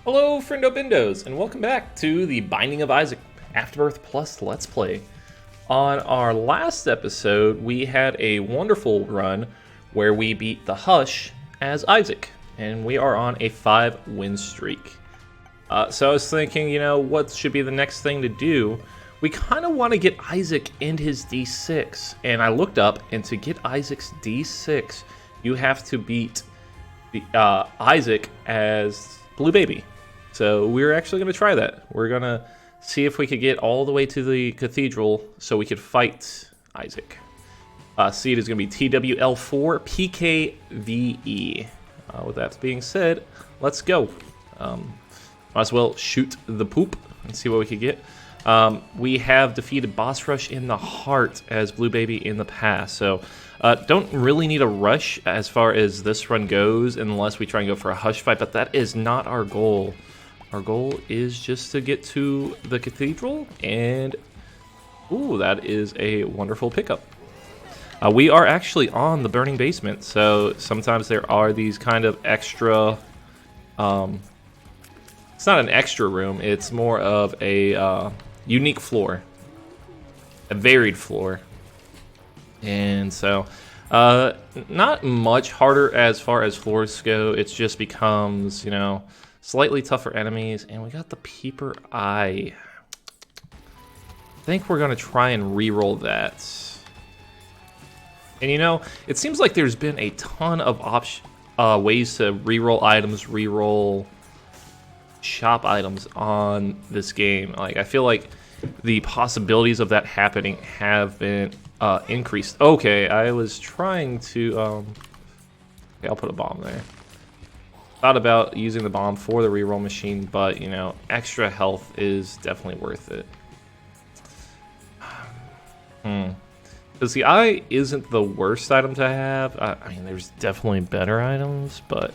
Hello, Friendo Bindos, and welcome back to the Binding of Isaac Afterbirth Plus Let's Play. On our last episode, we had a wonderful run where we beat the Hush as Isaac, and we are on a 5-win streak. So I was thinking, what should be the next thing to do? We kind of want to get Isaac and his D6, and I looked up, and to get Isaac's D6, you have to beat the Isaac as Blue Baby. So we're actually going to try that. We're going to see if we could get all the way to the Cathedral so we could fight Isaac. Seed is going to be TWL4 PKVE. With that being said, let's go. Might as well shoot the poop and see what we could get. We have defeated Boss Rush in the Heart as Blue Baby in the past. So don't really need a rush as far as this run goes unless we try and go for a Hush fight, but that is not our goal. Our goal is just to get to the Cathedral, and ooh, that is a wonderful pickup. We are actually on the Burning Basement, so sometimes there are these kind of extra... it's not an extra room, it's more of a unique floor. A varied floor. And so, not much harder as far as floors go, it just becomes, slightly tougher enemies, and we got the Peeper Eye. I think we're gonna try and re-roll that. And it seems like there's been a ton of ways to re-roll items, re-roll shop items on this game. Like, I feel like the possibilities of that happening have been increased. Okay, I was trying to, okay, I'll put a bomb there. Thought about using the bomb for the reroll machine, but extra health is definitely worth it. Because the eye isn't the worst item to have. I mean, there's definitely better items, but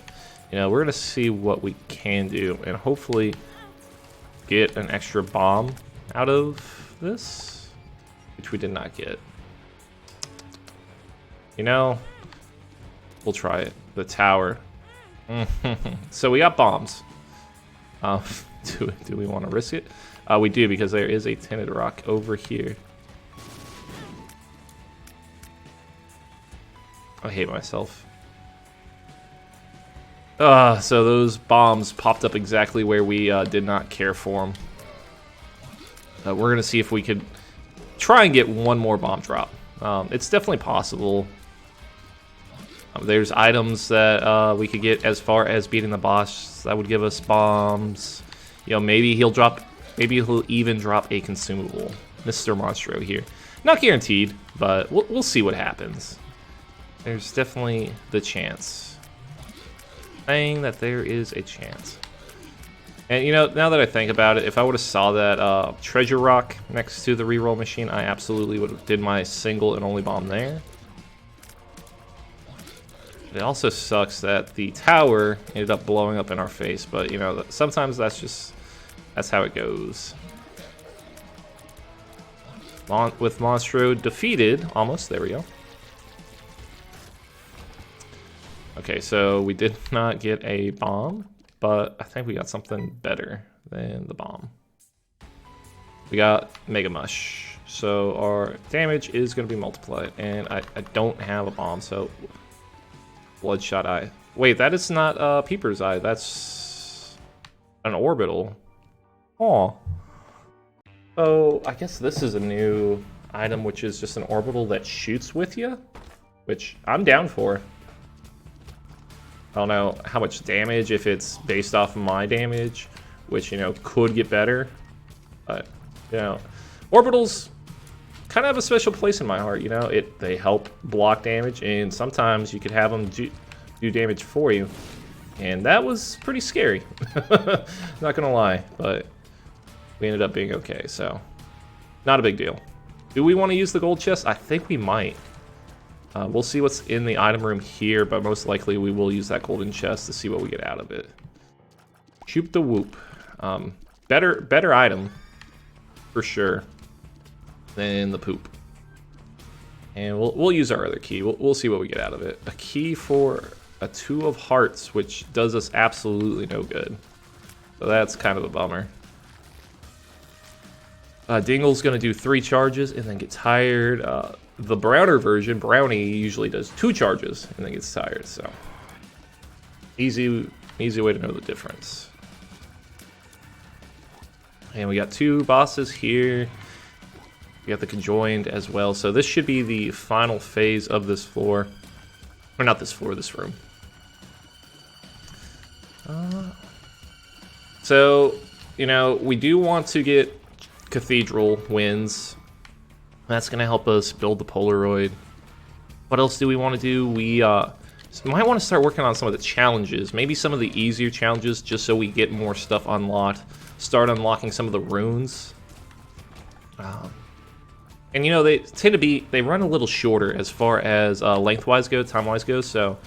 we're gonna see what we can do and hopefully get an extra bomb out of this, which we did not get. We'll try it. The tower. So we got bombs. Do we want to risk it? We do, because there is a tinted rock over here. I hate myself. So those bombs popped up exactly where we did not care for them. We're going to see if we could try and get one more bomb drop. It's definitely possible. There's items that we could get as far as beating the boss that would give us bombs. Maybe he'll even drop a consumable. Mr. Monstro here. Not guaranteed, but we'll see what happens. There's definitely the chance. Saying that there is a chance. And now that I think about it, if I would have saw that treasure rock next to the reroll machine, I absolutely would have did my single and only bomb there. It also sucks that the tower ended up blowing up in our face, but sometimes that's how it goes. With Monstro defeated, almost, there we go. Okay, so we did not get a bomb, but I think we got something better than the bomb. We got Mega Mush, so our damage is going to be multiplied, and I don't have a bomb, so... Bloodshot Eye. Wait, that is not Peeper's Eye. That's an orbital. Oh. So I guess this is a new item, which is just an orbital that shoots with you, which I'm down for. I don't know how much damage, if it's based off of my damage, which could get better. But orbitals kind of have a special place in my heart. They help block damage, and sometimes you could have them do damage for you, and that was pretty scary. Not gonna lie, but we ended up being okay, so not a big deal. Do we want to use the gold chest? I think we might. We'll see what's in the item room here, but most likely we will use that golden chest to see what we get out of it. Shoop the whoop. Better item for sure than the poop. And we'll use our other key. We'll see what we get out of it. A key for a 2 of hearts, which does us absolutely no good. So that's kind of a bummer. Dingle's going to do 3 charges and then get tired. The browner version, Brownie, usually does 2 charges and then gets tired. So easy way to know the difference. And we got 2 bosses here. We got the conjoined as well. So this should be the final phase of this floor. Or not this floor, this room. So, you know, we do want to get Cathedral wins. That's going to help us build the Polaroid. What else do we want to do? We might want to start working on some of the challenges. Maybe some of the easier challenges just so we get more stuff unlocked. Start unlocking some of the runes. And you know, they tend to be, they run a little shorter as far as lengthwise go, time-wise goes. So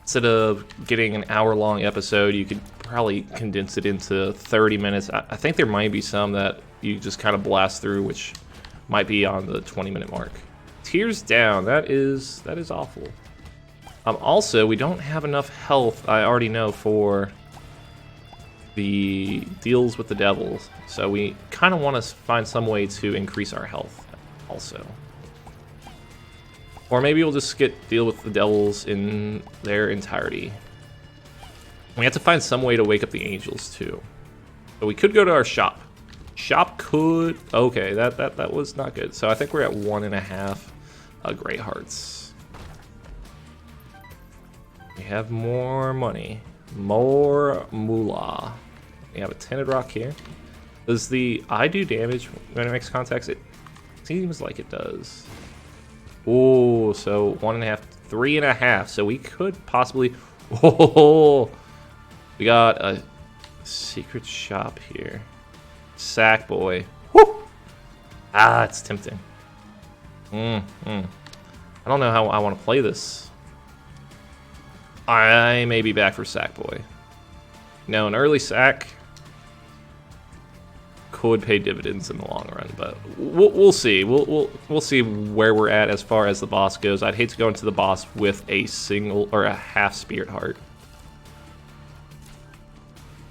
instead of getting an hour-long episode, you could probably condense it into 30 minutes. I think there might be some that you just kind of blast through, which might be on the 20-minute mark. Tears down, that is awful. Also, we don't have enough health, I already know, for the deals with the devils. So we kind of want to find some way to increase our health also. Or maybe we'll just deal with the devils in their entirety. We have to find some way to wake up the angels too. But we could go to our shop. Shop could... Okay, that was not good. So I think we're at 1.5 gray hearts. We have more money. More moolah. We have a tinted rock here. Does the eye do damage when it makes contacts? It seems like it does. Oh, so 1.5, 3.5. So we could possibly... Oh, we got a secret shop here. Sack boy. Woo! Ah, it's tempting. I don't know how I want to play this. I may be back for sack boy. No, an early sack could pay dividends in the long run, but we'll see. We'll see where we're at as far as the boss goes. I'd hate to go into the boss with a single or a half spirit heart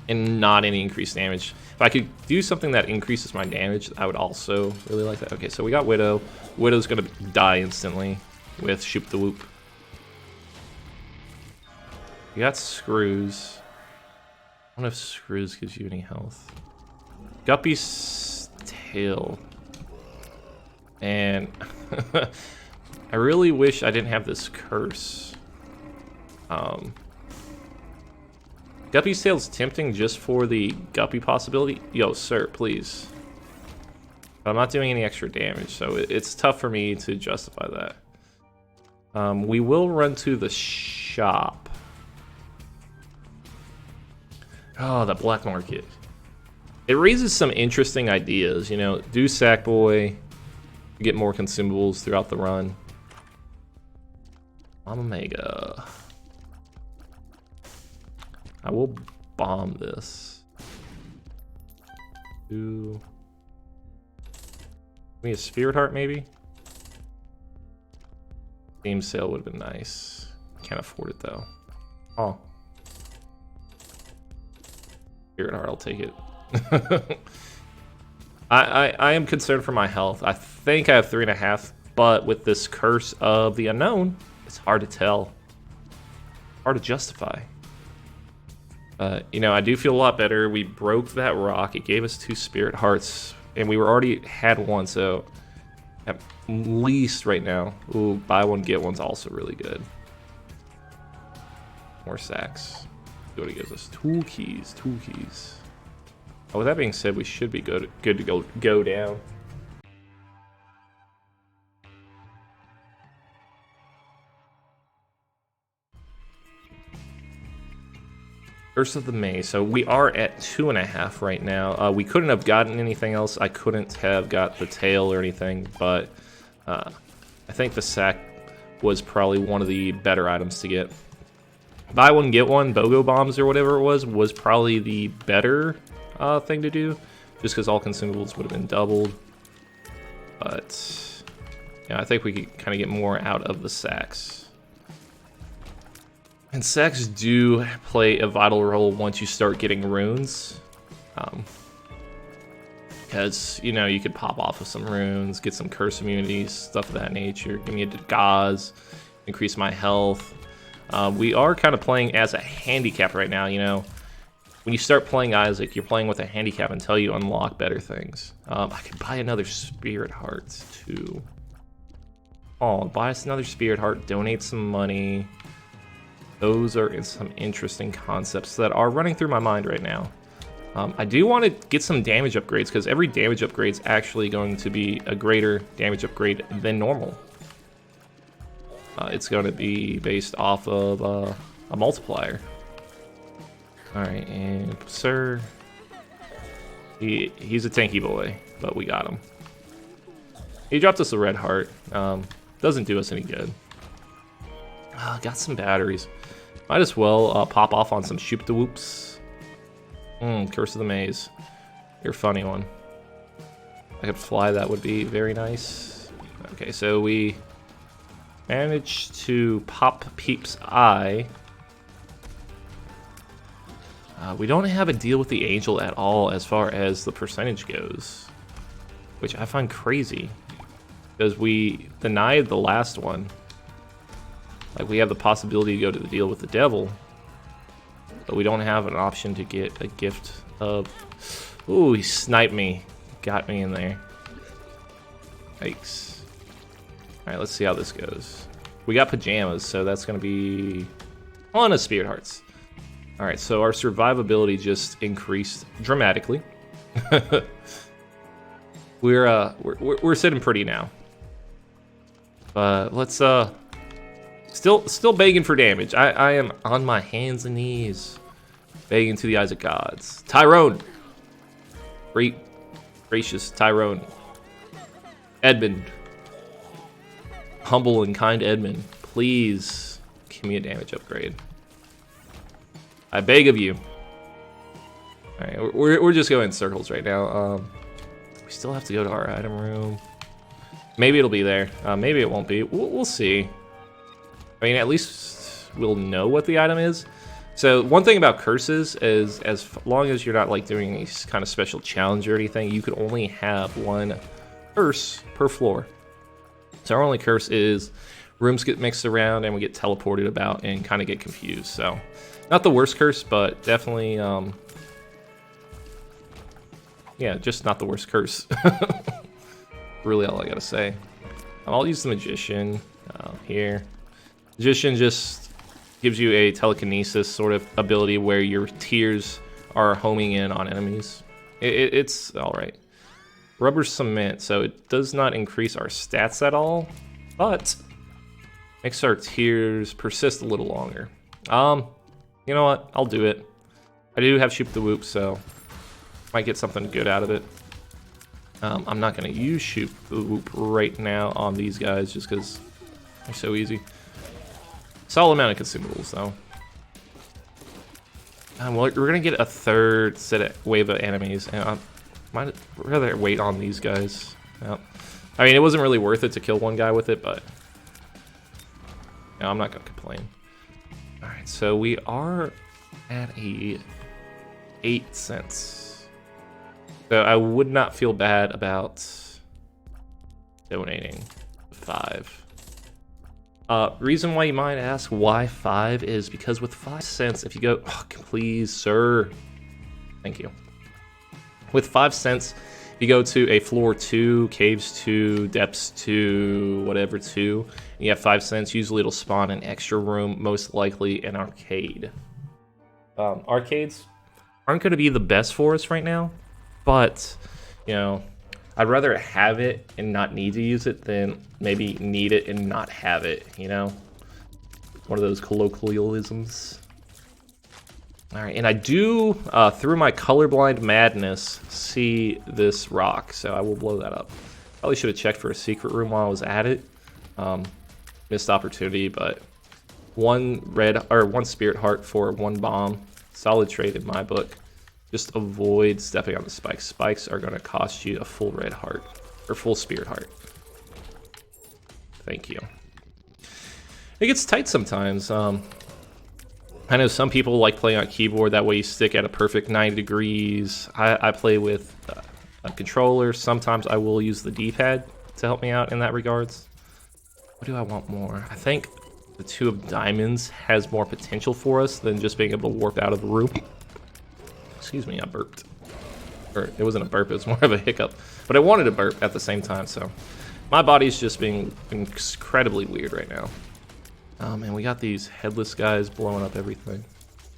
and not any increased damage. If I could do something that increases my damage, I would also really like that. Okay, so we got Widow. Widow's gonna die instantly with Shoop the Whoop. We got Screws. I don't know if Screws gives you any health. Guppy's tail. And I really wish I didn't have this curse. Guppy's tail's tempting just for the Guppy possibility. Yo, sir, please. But I'm not doing any extra damage, so it's tough for me to justify that. We will run to the shop. Oh, the black market. It raises some interesting ideas, you know. Do Sackboy, get more consumables throughout the run. Omega. I will bomb this. Do... Give me a Spirit Heart, maybe? Theme sale would have been nice. Can't afford it, though. Oh. Spirit Heart, I'll take it. I am concerned for my health. I think I have 3.5, but with this Curse of the Unknown, it's hard to tell. Hard to justify. You know, I do feel a lot better. We broke that rock. It gave us 2 Spirit Hearts, and we already had 1, so at least right now. Ooh, buy one, get one's also really good. More sacks. See what it gives us. 2 keys, 2 keys. Oh, with that being said, we should be good to go down. Curse of the Maze. So we are at 2.5 right now. We couldn't have gotten anything else. I couldn't have got the tail or anything, but I think the sack was probably one of the better items to get. Buy one, get one, BOGO bombs or whatever it was probably the better thing to do, just because all consumables would have been doubled. But yeah, I think we could kind of get more out of the sacks. And sacks do play a vital role once you start getting runes. Because, you know, you could pop off of some runes, get some curse immunities, stuff of that nature. Give me a gauze, increase my health. We are kind of playing as a handicap right now, you know. When you start playing Isaac, you're playing with a handicap until you unlock better things. I could buy another Spirit Heart, too. Oh, buy us another Spirit Heart, donate some money. Those are some interesting concepts that are running through my mind right now. I do want to get some damage upgrades, because every damage upgrade is actually going to be a greater damage upgrade than normal. It's going to be based off of a multiplier. Alright, and sir, he's a tanky boy, but we got him. He dropped us a red heart. Doesn't do us any good. Got some batteries. Might as well pop off on some shoop de whoops. Curse of the Maze. You're a funny one. I could fly, that would be very nice. Okay, so we managed to pop Peep's Eye. We don't have a deal with the Angel at all as far as the percentage goes, which I find crazy, because we denied the last one. Like, we have the possibility to go to the deal with the Devil, but we don't have an option to get a gift of... Ooh, he sniped me. Got me in there. Yikes. Alright, let's see how this goes. We got pajamas, so that's going to be... on a Spirit Hearts. Alright, so our survivability just increased dramatically. We're sitting pretty now. But let's still begging for damage. I am on my hands and knees, begging to the eyes of gods. Tyrone, great gracious Tyrone, Edmund, humble and kind Edmund, please give me a damage upgrade. I beg of you. Alright, we're just going in circles right now. We still have to go to our item room. Maybe it'll be there. Maybe it won't be. We'll see. I mean, at least we'll know what the item is. So one thing about curses is, as long as you're not like doing any kind of special challenge or anything, you can only have one curse per floor. So our only curse is rooms get mixed around and we get teleported about and kind of get confused. So not the worst curse, but definitely, yeah, just not the worst curse. Really all I gotta say. I'll use the Magician here. Magician just gives you a telekinesis sort of ability where your tears are homing in on enemies. It's alright. Rubber Cement, so it does not increase our stats at all, but makes our tears persist a little longer. You know what? I'll do it. I do have Shoop the Whoop, so might get something good out of it. I'm not going to use Shoop the Whoop right now on these guys just because they're so easy. Solid amount of consumables, though. We're going to get a third wave of enemies, and I might rather wait on these guys. Yep. I mean, it wasn't really worth it to kill one guy with it, but no, I'm not going to complain. Alright, so we are at 8 cents. So I would not feel bad about donating 5. Reason why you might ask why 5 is because with 5 cents, if you go, oh, please, sir, thank you. With 5 cents, you go to a floor 2, caves 2, depths 2, whatever 2, and you have 5 cents, usually it'll spawn an extra room, most likely an arcade. Arcades aren't going to be the best for us right now, but, you know, I'd rather have it and not need to use it than maybe need it and not have it, you know? One of those colloquialisms. Alright, and I do, through my colorblind madness, see this rock, so I will blow that up. Probably should have checked for a secret room while I was at it. Missed opportunity, but one spirit heart for 1 bomb. Solid trade in my book. Just avoid stepping on the spikes. Spikes are going to cost you a full red heart, or full spirit heart. Thank you. It gets tight sometimes. I I know some people like playing on keyboard, that way you stick at a perfect 90 degrees. I play with a controller. Sometimes I will use the D-pad to help me out in that regards. What do I want more? I think the 2 of diamonds has more potential for us than just being able to warp out of the room. Excuse me, I burped. Or it wasn't a burp, it was more of a hiccup. But I wanted to burp at the same time, so my body's just being incredibly weird right now. Oh man, we got these headless guys blowing up everything.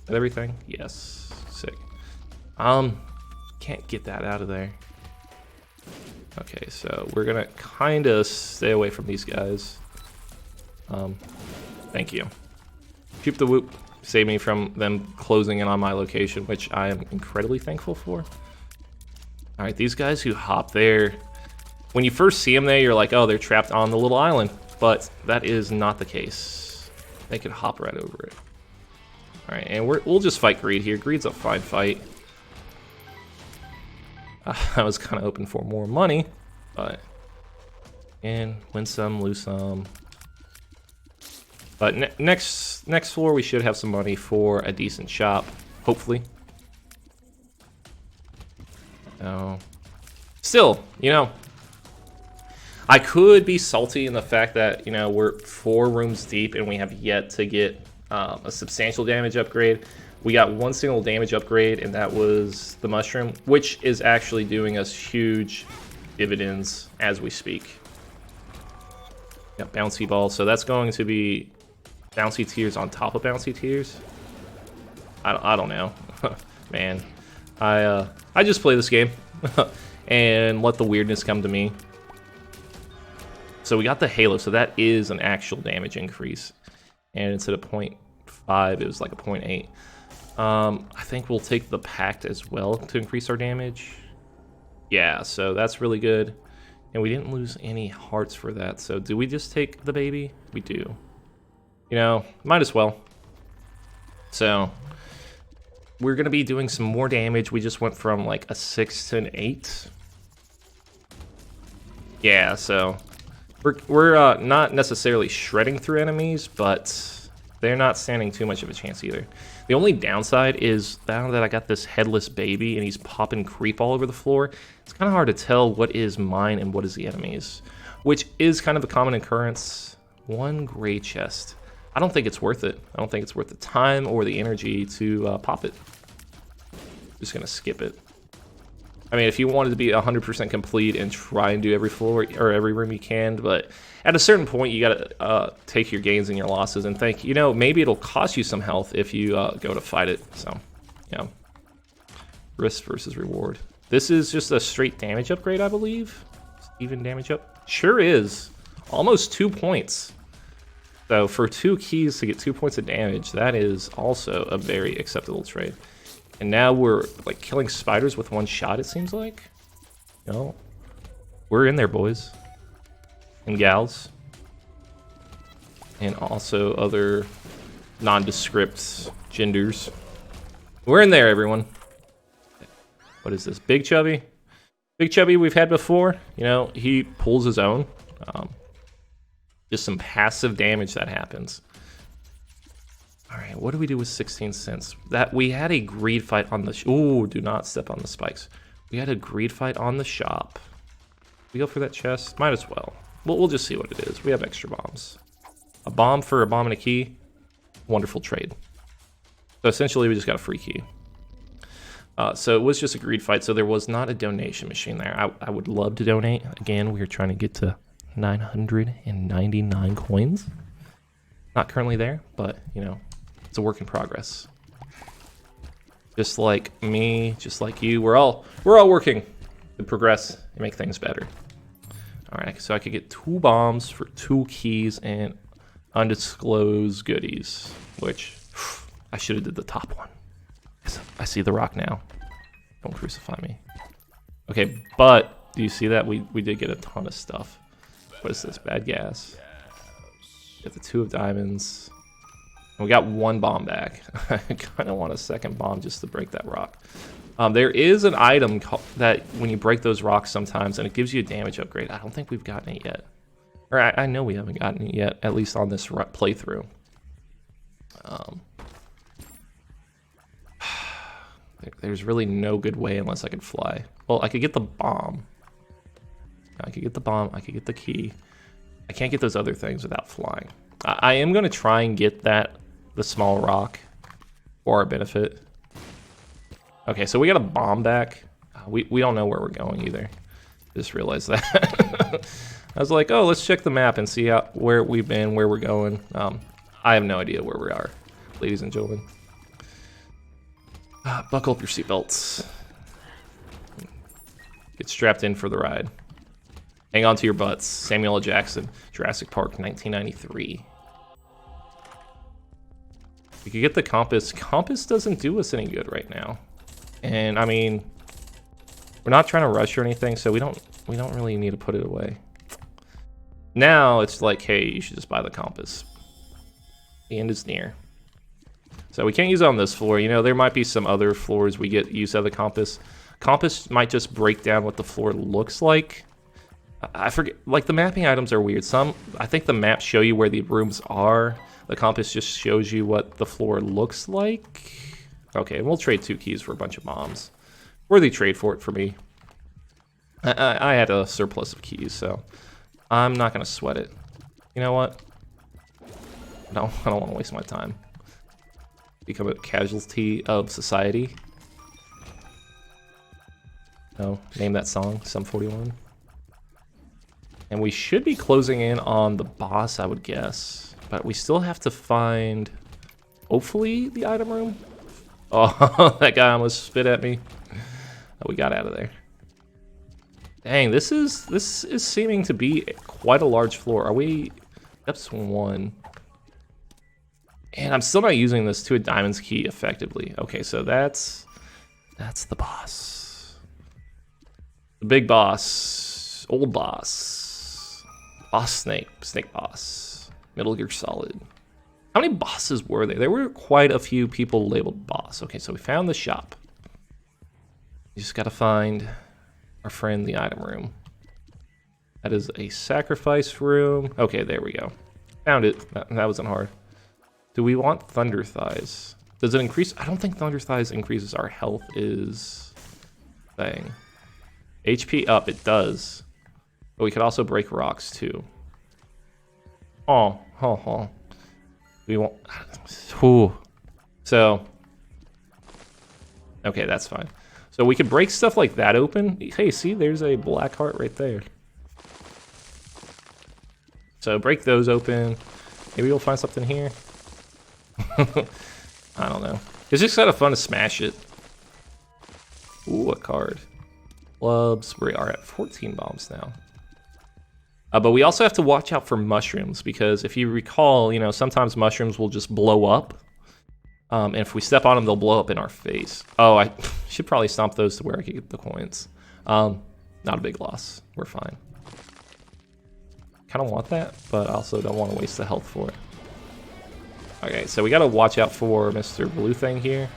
Everything? Yes. Sick. Can't get that out of there. Okay, so we're gonna kinda stay away from these guys. Thank you. Shoop the whoop. Save me from them closing in on my location, which I am incredibly thankful for. Alright, these guys who hop there, when you first see them there, you're like, oh, they're trapped on the little island. But that is not the case. They can hop right over it. Alright, and we'll just fight Greed here. Greed's a fine fight. I was kind of hoping for more money, but... And win some, lose some. But next floor, we should have some money for a decent shop, hopefully. No. Still, you know, I could be salty in the fact that, you know, we're 4 rooms deep and we have yet to get a substantial damage upgrade. We got 1 single damage upgrade, and that was the mushroom, which is actually doing us huge dividends as we speak. Got bouncy ball, so that's going to be bouncy tiers on top of bouncy tiers. I don't know. Man, I just play this game and let the weirdness come to me. So we got the halo, so that is an actual damage increase, and instead of 0.5 it was like a 0.8. I think we'll take the pact as well to increase our damage. Yeah, so that's really good. And we didn't lose any hearts for that, so do we just take the baby? We do. You know, might as well. So we're gonna be doing some more damage. We just went from like a 6 to an 8. Yeah, so we're not necessarily shredding through enemies, but they're not standing too much of a chance either. The only downside is now that I got this headless baby and he's popping creep all over the floor, it's kind of hard to tell what is mine and what is the enemy's, which is kind of a common occurrence. 1 gray chest. I don't think it's worth it. I don't think it's worth the time or the energy to pop it. Just gonna skip it. I mean, if you wanted to be 100% complete and try and do every floor or every room you can, but at a certain point, you gotta take your gains and your losses and think, you know, maybe it'll cost you some health if you go to fight it. So, yeah. Risk versus reward. This is just a straight damage upgrade, I believe. Even damage up. Sure is. Almost 2 points. So for 2 keys to get 2 points of damage, that is also a very acceptable trade. And now we're like killing spiders with 1 shot, it seems like. No. We're in there, boys. And gals. And also other nondescript genders. We're in there, everyone. What is this? Big Chubby? Big Chubby we've had before. You know, he pulls his own. Just some passive damage that happens. Alright, what do we do with 16 cents? That we had a greed fight on the... Ooh, do not step on the spikes. We had a greed fight on the shop. We go for that chest? Might as well. We'll just see what it is. We have extra bombs. A bomb for a bomb and a key. Wonderful trade. So essentially, we just got a free key. So it was just a greed fight, so there was not a donation machine there. I would love to donate. Again, we are trying to get to 999 coins. Not currently there, but, you know, it's a work in progress. Just like me, just like you, we're all working to progress and make things better. All right, so I could get 2 bombs for 2 keys and undisclosed goodies, which I should have did the top one. I see the rock now. Don't crucify me. Okay, but do you see that? We did get a ton of stuff. What is this? Bad gas. Get the 2 of diamonds. And we got 1 bomb back. I kind of want a second bomb just to break that rock. There is an item that when you break those rocks sometimes, and it gives you a damage upgrade. I don't think we've gotten it yet. Or I know we haven't gotten it yet, at least on this playthrough. There's really no good way unless I could fly. Well, I could get the bomb. I could get the bomb. I could get the key. I can't get those other things without flying. I am going to try and get the small rock for our benefit. Okay, so we got a bomb back. We don't know where we're going either. Just realized that. I was like, oh, let's check the map and see where we've been, where we're going. I have no idea where we are, ladies and gentlemen. Buckle up your seatbelts. Get strapped in for the ride. Hang on to your butts. Samuel L. Jackson, Jurassic Park, 1993. We could get the compass. Compass doesn't do us any good right now. And I mean, we're not trying to rush or anything, so we don't really need to put it away. Now it's like, hey, you should just buy the compass. The end is near. So we can't use it on this floor. You know, there might be some other floors we get use of the compass. Compass might just break down what the floor looks like. I forget, like the mapping items are weird. I think the maps show you where the rooms are. The compass just shows you what the floor looks like. Okay, we'll trade 2 keys for a bunch of bombs. Worthy trade for it for me. I had a surplus of keys, so I'm not gonna sweat it. You know what? No, I don't want to waste my time. Become a casualty of society. No, name that song, Sum 41. And we should be closing in on the boss, I would guess. But we still have to find, hopefully, the item room. Oh, that guy almost spit at me. Oh, we got out of there. Dang, this is seeming to be quite a large floor. Are we? That's 1. And I'm still not using this 2 diamonds key effectively. Okay, so that's the boss. The big boss. Old boss. Boss Snake. Snake boss. Metal Gear Solid. How many bosses were there? There were quite a few people labeled boss. Okay, so we found the shop. You just gotta find our friend the item room. That is a sacrifice room. Okay, there we go. Found it. That wasn't hard. Do we want Thunder Thighs? Does it increase? I don't think Thunder Thighs increases our health is thing. HP up, it does. But we could also break rocks too. Oh. We won't. Whew. So. Okay, that's fine. So we could break stuff like that open. Hey, see, there's a black heart right there. So break those open. Maybe we'll find something here. I don't know. It's just kind of fun to smash it. Ooh, a card. Clubs. We are at 14 bombs now. But we also have to watch out for mushrooms because if you recall, you know, sometimes mushrooms will just blow up. And if we step on them, they'll blow up in our face. Oh, I should probably stomp those to where I could get the coins. Not a big loss. We're fine. Kind of want that, but I also don't want to waste the health for it. Okay, so we got to watch out for Mr. Blue Thing here.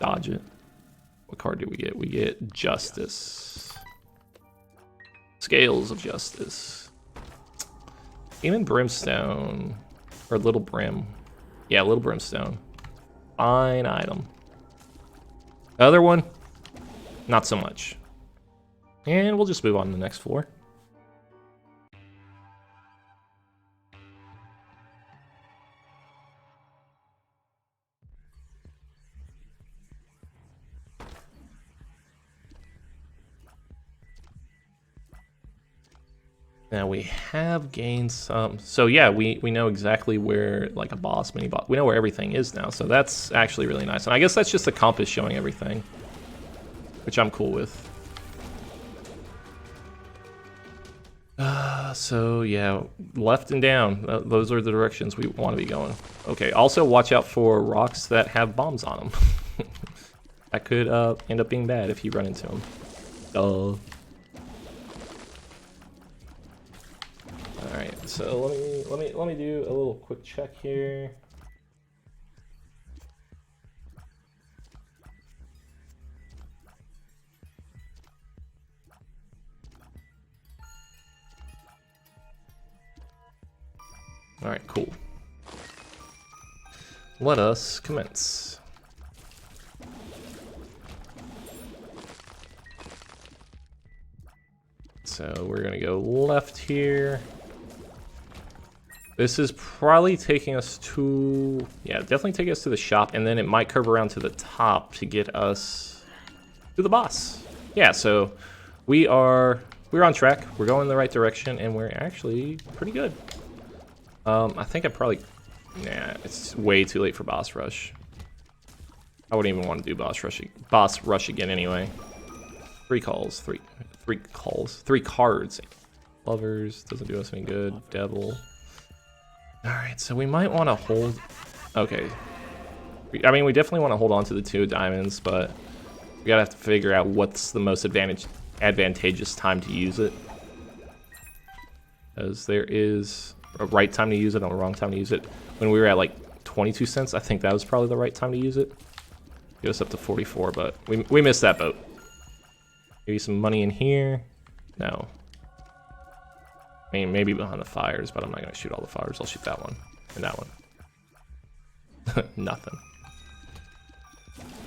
Dodge it. What card do we get? We get Justice. Scales of Justice. Even Brimstone. Or Little Brim. Yeah, Little Brimstone. Fine item. The other one, not so much. And we'll just move on to the next floor. Now we have gained some, so yeah, we know exactly where, like a boss, mini boss, we know where everything is now, so that's actually really nice. And I guess that's just the compass showing everything, which I'm cool with. So yeah, left and down, those are the directions we want to be going. Okay, also watch out for rocks that have bombs on them. That could end up being bad if you run into them. Alright, so let me do a little quick check here. Alright, cool. Let us commence. so we're gonna go left here. This is probably taking us to, yeah, definitely taking us to the shop, and then it might curve around to the top to get us to the boss. Yeah, so we're on track. We're going in the right direction, and we're actually pretty good. I think I probably, nah, it's way too late for boss rush. I wouldn't even want to do boss rush again anyway. Three cards. Lovers doesn't do us any good. Devil. All right, so we might want to hold. Okay, I mean we definitely want to hold on to the 2 diamonds, but we gotta have to figure out what's the most advantageous time to use it, because there is a right time to use it and a wrong time to use it. When we were at like 22 cents, I think that was probably the right time to use it. Get us up to 44, but we missed that boat. Maybe some money in here. No. I mean, maybe behind the fires, but I'm not going to shoot all the fires. I'll shoot that one and that one. Nothing.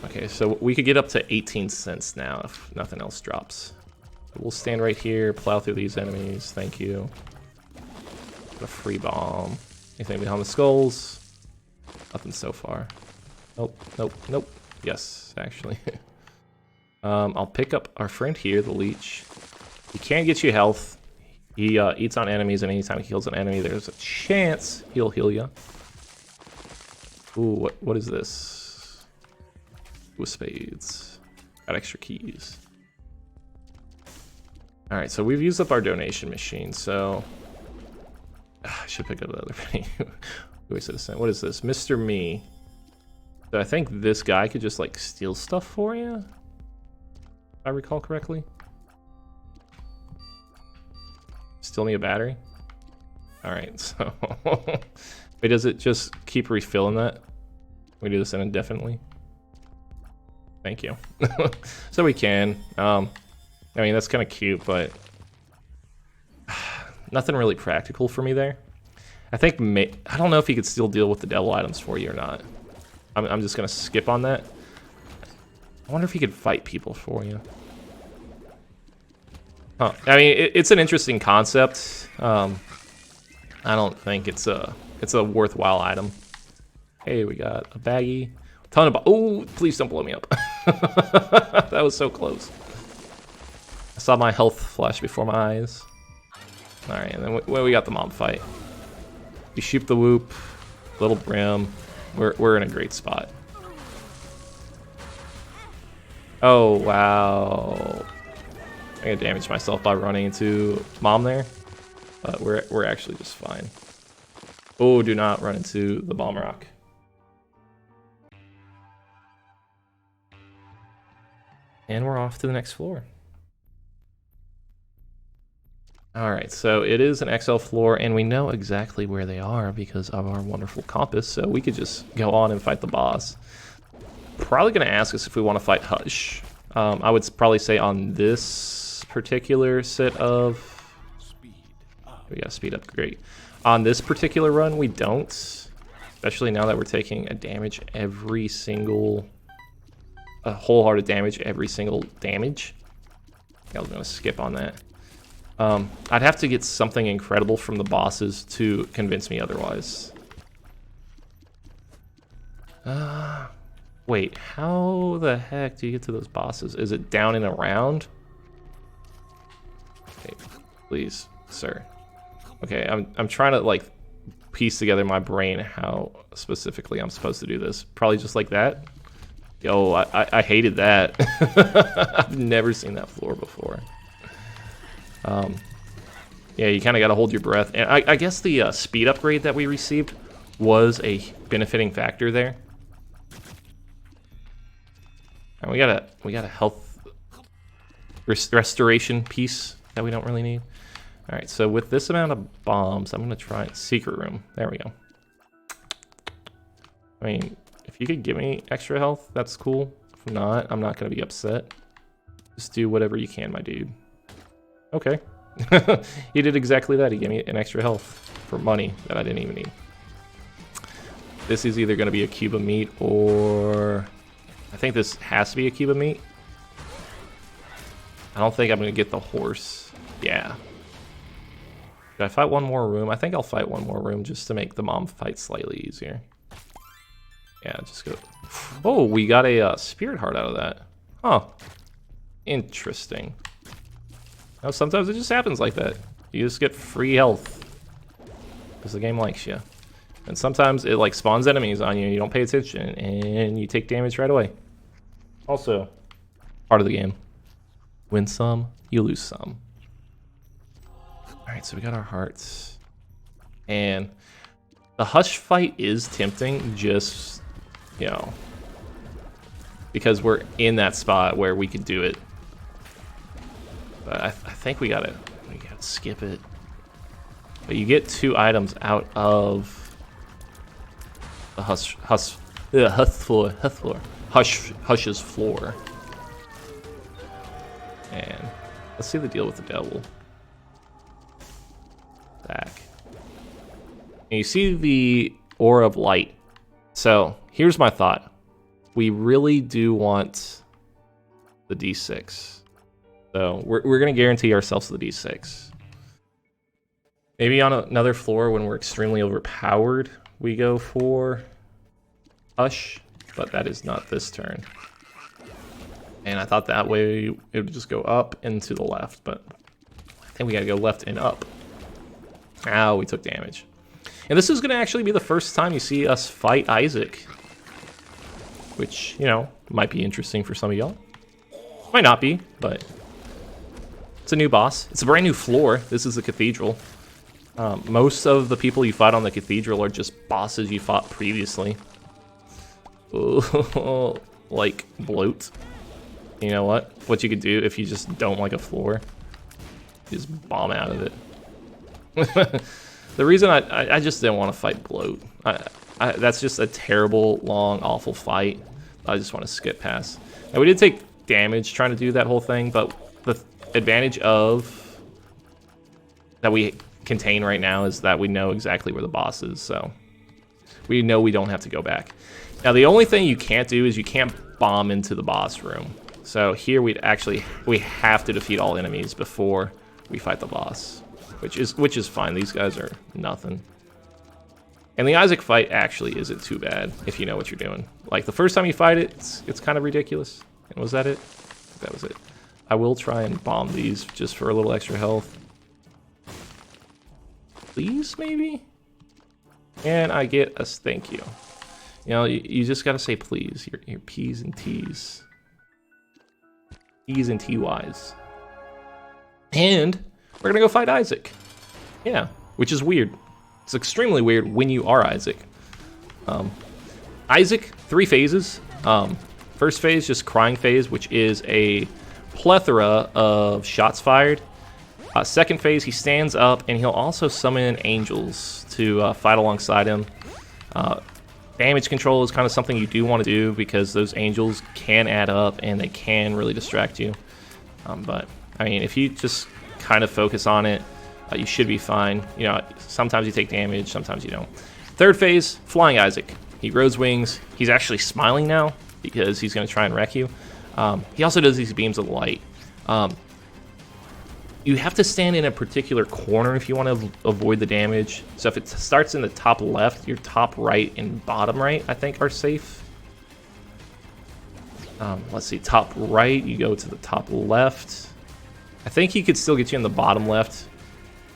Okay, so we could get up to 18 cents now if nothing else drops. We'll stand right here, plow through these enemies. Thank you. Got a free bomb. Anything behind the skulls? Nothing so far. Nope, nope, nope. Yes, actually. I'll pick up our friend here, the leech. He can't get you health. He eats on enemies, and anytime he heals an enemy, there's a chance he'll heal you. Ooh, what is this? With spades. Got extra keys. Alright, so we've used up our donation machine, so... I should pick up the other penny. What is this? Mr. Me. So I think this guy could just, like, steal stuff for you? If I recall correctly. Still need a battery? Alright, so... Wait, does it just keep refilling that? We do this indefinitely? Thank you. So we can. I mean, that's kind of cute, but... nothing really practical for me there. I think... I don't know if he could still deal with the devil items for you or not. I'm just going to skip on that. I wonder if he could fight people for you. Huh. I mean, it's an interesting concept. I don't think it's a worthwhile item. Hey, we got a baggie. Ton of... oh, please don't blow me up. That was so close. I saw my health flash before my eyes. Alright, and then we got the mob fight. You shoot the whoop. Little brim. We're in a great spot. Oh, wow. I'm gonna damage myself by running into mom there. But we're actually just fine. Oh, do not run into the bomb rock. And we're off to the next floor. Alright, so it is an XL floor, and we know exactly where they are because of our wonderful compass, so we could just go on and fight the boss. Probably going to ask us if we want to fight Hush. I would probably say on this particular set of... we got to speed up, great. On this particular run, we don't. Especially now that we're taking a damage every single... a wholehearted damage every single damage. I was going to skip on that. I'd have to get something incredible from the bosses to convince me otherwise. Wait, how the heck do you get to those bosses? Is it down and around? Okay, please, sir. Okay, I'm trying to, like, piece together my brain how specifically I'm supposed to do this. Probably just like that. Yo, I hated that. I've never seen that floor before. Yeah, you kind of got to hold your breath. And I guess the speed upgrade that we received was a benefiting factor there. And we got a health restoration piece that we don't really need. All right, so with this amount of bombs, I'm gonna try secret room. There we go. I mean, if you could give me extra health, that's cool. If not, I'm not gonna be upset. Just do whatever you can, my dude. Okay. He did exactly that. He gave me an extra health for money that I didn't even need. This is either going to be a cube of meat or... I think this has to be a cube of meat. I don't think I'm going to get the horse. Yeah. Should I fight one more room? I think I'll fight one more room just to make the mom fight slightly easier. Yeah, just go. Oh, we got a spirit heart out of that. Huh. Interesting. Now, sometimes it just happens like that. You just get free health. Because the game likes you. And sometimes it like spawns enemies on you, you don't pay attention, and you take damage right away. Also, part of the game. Win some, you lose some. Alright, so we got our hearts. And the Hush fight is tempting, just, you know, because we're in that spot where we could do it. But I think we gotta skip it. But you get 2 items out of the Hush's floor. And let's see the deal with the devil. Back. And you see the aura of light. So here's my thought. We really do want the D6. So we're going to guarantee ourselves the D6. Maybe on another floor when we're extremely overpowered, we go for Hush, but that is not this turn. And I thought that way it would just go up and to the left, but I think we got to go left and up. Ow, we took damage. And this is going to actually be the first time you see us fight Isaac, which, you know, might be interesting for some of y'all. Might not be, but it's a new boss. It's a brand new floor. This is the Cathedral. Most of the people you fight on the Cathedral are just bosses you fought previously. Like bloat. You know what? What you could do if you just don't like a floor, just bomb out of it. The reason I just didn't want to fight bloat. That's just a terrible, long, awful fight. I just want to skip past. And we did take damage trying to do that whole thing, but the advantage of that we contain right now is that we know exactly where the boss is, so we know we don't have to go back. Now the only thing you can't do is you can't bomb into the boss room. So here we have to defeat all enemies before we fight the boss, which is fine. These guys are nothing. And the Isaac fight actually isn't too bad if you know what you're doing. Like the first time you fight it, it's kind of ridiculous. And was that it? That was it. I will try and bomb these just for a little extra health. Please, maybe? And I get a thank you. You know, you just gotta say please. Your P's and T's. P's and T-Y's. And we're gonna go fight Isaac. Yeah, which is weird. It's extremely weird when you are Isaac. Isaac, 3 phases. First phase, just crying phase, which is a plethora of shots fired. Second phase, he stands up, and he'll also summon angels to fight alongside him. Damage control is kind of something you do want to do because those angels can add up, and they can really distract you. But, I mean, if you just kind of focus on it, you should be fine. You know, sometimes you take damage, sometimes you don't. Third phase, Flying Isaac. He grows wings. He's actually smiling now because he's going to try and wreck you. He also does these beams of light. You have to stand in a particular corner if you want to avoid the damage. So if it starts in the top left, your top right and bottom right, I think, are safe. Let's see, top right, you go to the top left. I think he could still get you in the bottom left.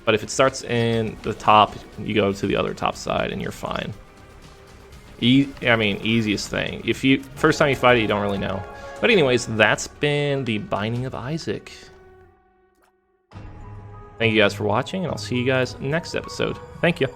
But if it starts in the top, you go to the other top side and you're fine. I mean, easiest thing. First time you fight it, you don't really know. But anyways, that's been the Binding of Isaac. Thank you guys for watching, and I'll see you guys next episode. Thank you.